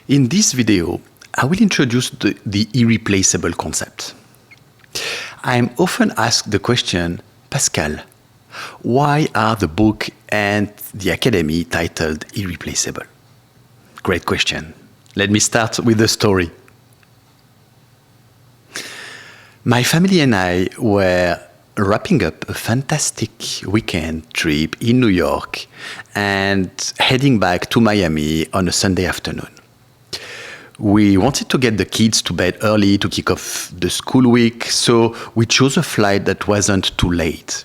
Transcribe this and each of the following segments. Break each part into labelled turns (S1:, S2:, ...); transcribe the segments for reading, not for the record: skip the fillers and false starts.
S1: In this video, I will introduce the irreplaceable concept. I am often asked the question, Pascal, why are the book and the academy titled Irreplaceable? Great question. Let me start with the story. My family and I were wrapping up a fantastic weekend trip in New York and heading back to Miami on a Sunday afternoon. We wanted to get the kids to bed early to kick off the school week, so we chose a flight that wasn't too late.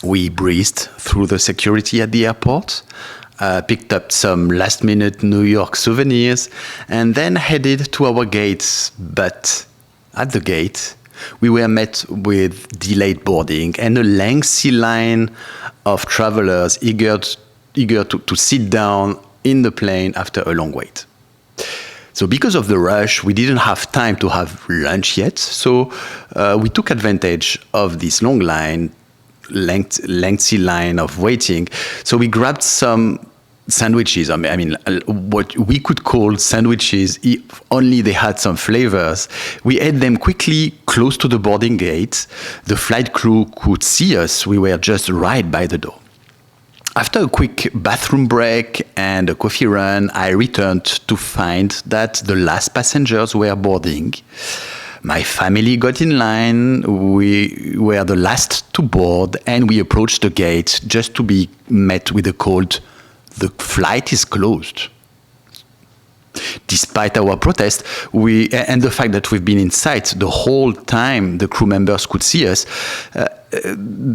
S1: We breezed through the security at the airport, picked up some last-minute New York souvenirs, and then headed to our gates. But at the gate, we were met with delayed boarding and a lengthy line of travelers eager to sit down in the plane after a long wait. So because of the rush, we didn't have time to have lunch yet, so we took advantage of this long line, lengthy line of waiting. So we grabbed some sandwiches, I mean, what we could call sandwiches, if only they had some flavors. We ate them quickly close to the boarding gate. The flight crew could see us. We were just right by the door. After a quick bathroom break and a coffee run, I returned to find that the last passengers were boarding. My family got in line, we were the last to board, and we approached the gate just to be met with a cold, "The flight is closed." Despite our protest, and the fact that we've been inside the whole time the crew members could see us,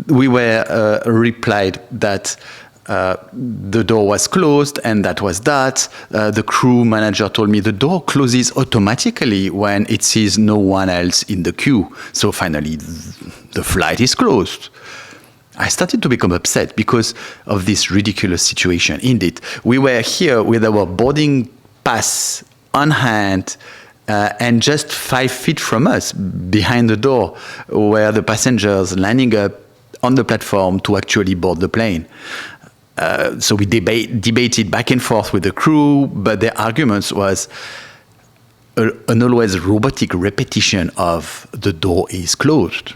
S1: we were replied that the door was closed, and that was that. The crew manager told me the door closes automatically when it sees no one else in the queue. So finally, the flight is closed. I started to become upset because of this ridiculous situation. Indeed, we were here with our boarding pass on hand, and just 5 feet from us, behind the door, were the passengers lining up on the platform to actually board the plane. So we debated back and forth with the crew, but their arguments was an always robotic repetition of "the door is closed."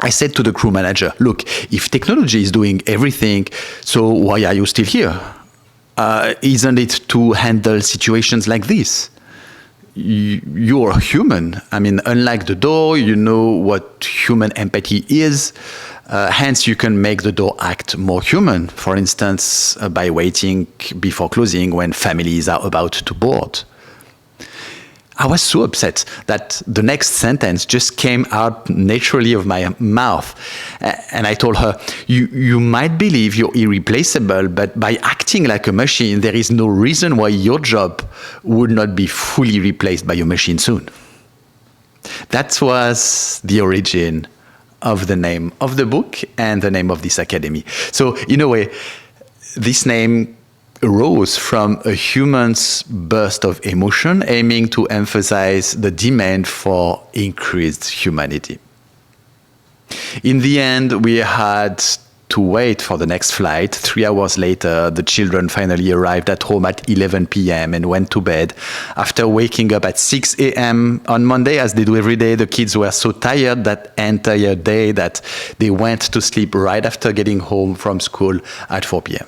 S1: I said to the crew manager, "Look, if technology is doing everything, so why are you still here? Isn't it to handle situations like this? You're human. I mean, unlike the door, you know what human empathy is. Hence, you can make the door act more human, for instance, by waiting before closing when families are about to board." I was so upset that the next sentence just came out naturally of my mouth. And I told her, you might believe you're irreplaceable, but by acting like a machine, there is no reason why your job would not be fully replaced by your machine soon. That was the origin of the name of the book and the name of this academy. So in a way, this name arose from a human's burst of emotion aiming to emphasize the demand for increased humanity. In the end, we had to wait for the next flight. 3 hours later, the children finally arrived at home at 11 p.m. and went to bed. After waking up at 6 a.m. on Monday, as they do every day, the kids were so tired that entire day that they went to sleep right after getting home from school at 4 p.m.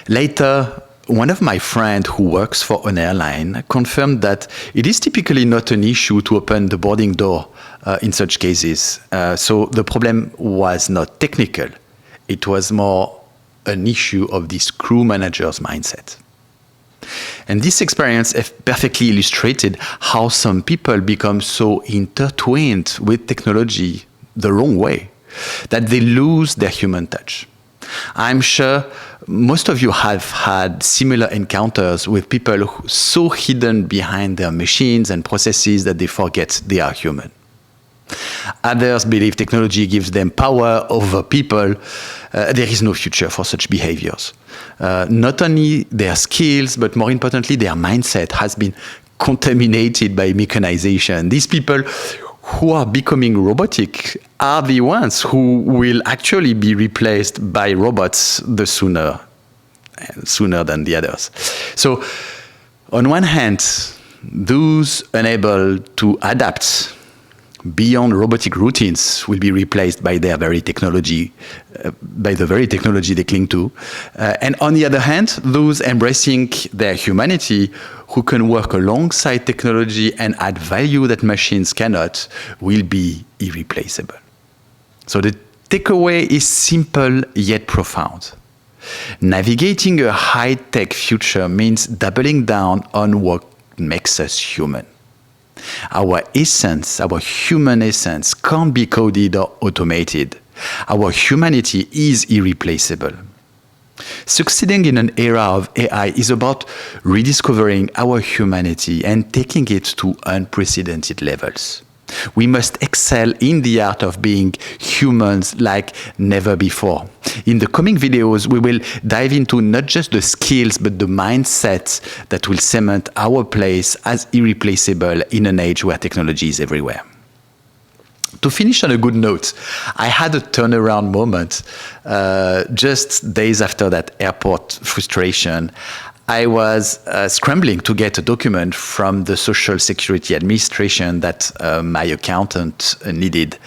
S1: Later, one of my friends who works for an airline confirmed that it is typically not an issue to open the boarding door in such cases. So the problem was not technical. It was more an issue of this crew manager's mindset. And this experience perfectly illustrated how some people become so intertwined with technology the wrong way that they lose their human touch. I'm sure most of you have had similar encounters with people so hidden behind their machines and processes that they forget they are human. Others believe technology gives them power over people. There is no future for such behaviors. Not only their skills, but more importantly, their mindset has been contaminated by mechanization. These people who are becoming robotic are the ones who will actually be replaced by robots the sooner sooner than the others. So, on one hand, those unable to adapt beyond robotic routines will be replaced by their very technology, by the very technology they cling to. And on the other hand, those embracing their humanity, who can work alongside technology and add value that machines cannot, will be irreplaceable. So the takeaway is simple yet profound. Navigating a high-tech future means doubling down on what makes us human. Our essence, our human essence, can't be coded or automated. Our humanity is irreplaceable. Succeeding in an era of AI is about rediscovering our humanity and taking it to unprecedented levels. We must excel in the art of being humans like never before. In the coming videos, we will dive into not just the skills, but the mindsets that will cement our place as irreplaceable in an age where technology is everywhere. To finish on a good note, I had a turnaround moment just days after that airport frustration. I was scrambling to get a document from the Social Security Administration that my accountant needed.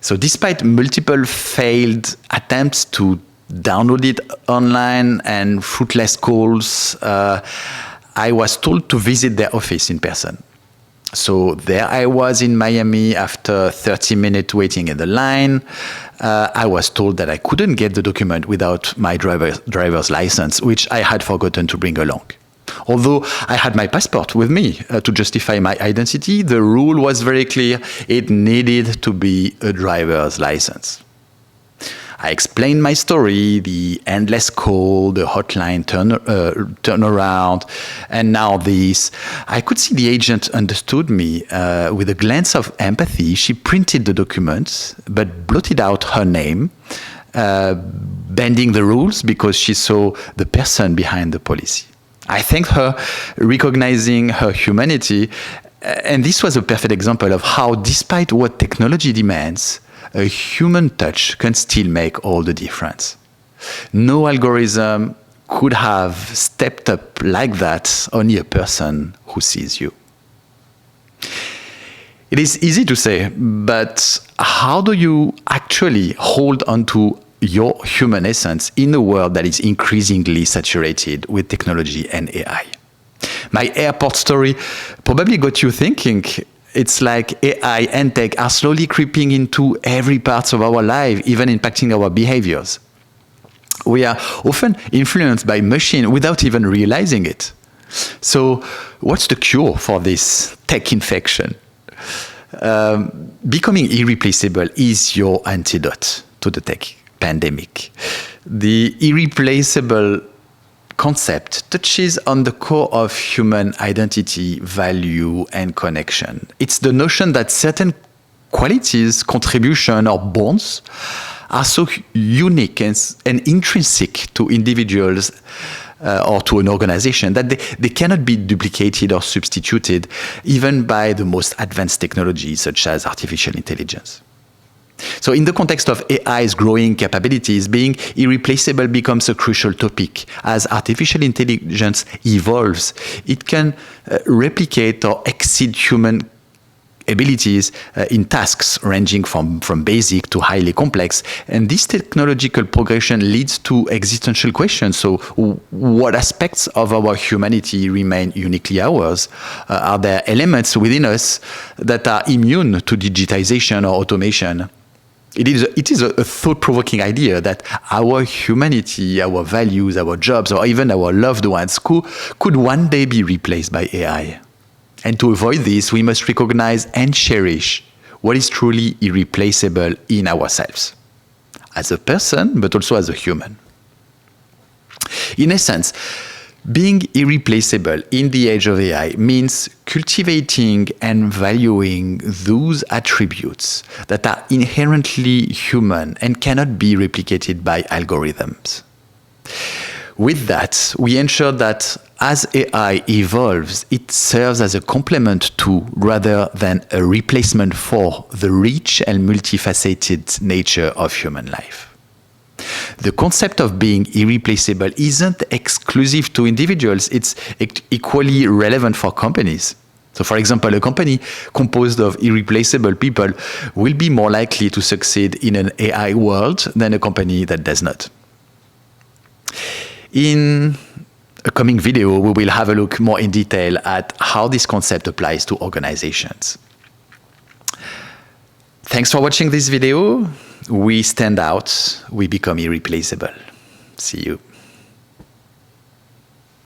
S1: So despite multiple failed attempts to download it online and fruitless calls, I was told to visit their office in person. So there I was in Miami after 30 minutes waiting in the line. I was told that I couldn't get the document without my driver's license, which I had forgotten to bring along. Although I had my passport with me to justify my identity, the rule was very clear. It needed to be a driver's license. I explained my story, the endless call, the hotline turnaround, and now this. I could see the agent understood me. With a glance of empathy, she printed the documents, but blotted out her name, bending the rules because she saw the person behind the policy. I thanked her, recognizing her humanity, and this was a perfect example of how, despite what technology demands, a human touch can still make all the difference. No algorithm could have stepped up like that, only a person who sees you. It is easy to say, but how do you actually hold on to your human essence in a world that is increasingly saturated with technology and AI? My airport story probably got you thinking. It's like AI and tech are slowly creeping into every part of our life, even impacting our behaviors. We are often influenced by machine without even realizing it. So what's the cure for this tech infection? Becoming irreplaceable is your antidote to the tech pandemic. The irreplaceable concept touches on the core of human identity, value, and connection. It's the notion that certain qualities, contribution, or bonds are so unique and intrinsic to individuals or to an organization that they cannot be duplicated or substituted, even by the most advanced technologies such as artificial intelligence. So in the context of AI's growing capabilities, being irreplaceable becomes a crucial topic. As artificial intelligence evolves, it can replicate or exceed human abilities in tasks ranging from basic to highly complex. And this technological progression leads to existential questions. So what aspects of our humanity remain uniquely ours? Are there elements within us that are immune to digitization or automation? It is a thought-provoking idea that our humanity, our values, our jobs, or even our loved ones could one day be replaced by AI. And to avoid this, we must recognize and cherish what is truly irreplaceable in ourselves, as a person, but also as a human. In essence, being irreplaceable in the age of AI means cultivating and valuing those attributes that are inherently human and cannot be replicated by algorithms. With that, we ensure that as AI evolves, it serves as a complement to, rather than a replacement for, the rich and multifaceted nature of human life. the concept of being irreplaceable isn't exclusive to individuals. It's equally relevant for companies. So, for example, a company composed of irreplaceable people will be more likely to succeed in an AI world than a company that does not. In a coming video, we will have a look more in detail at how this concept applies to organizations. Thanks for watching this video. We stand out, we become irreplaceable. See you.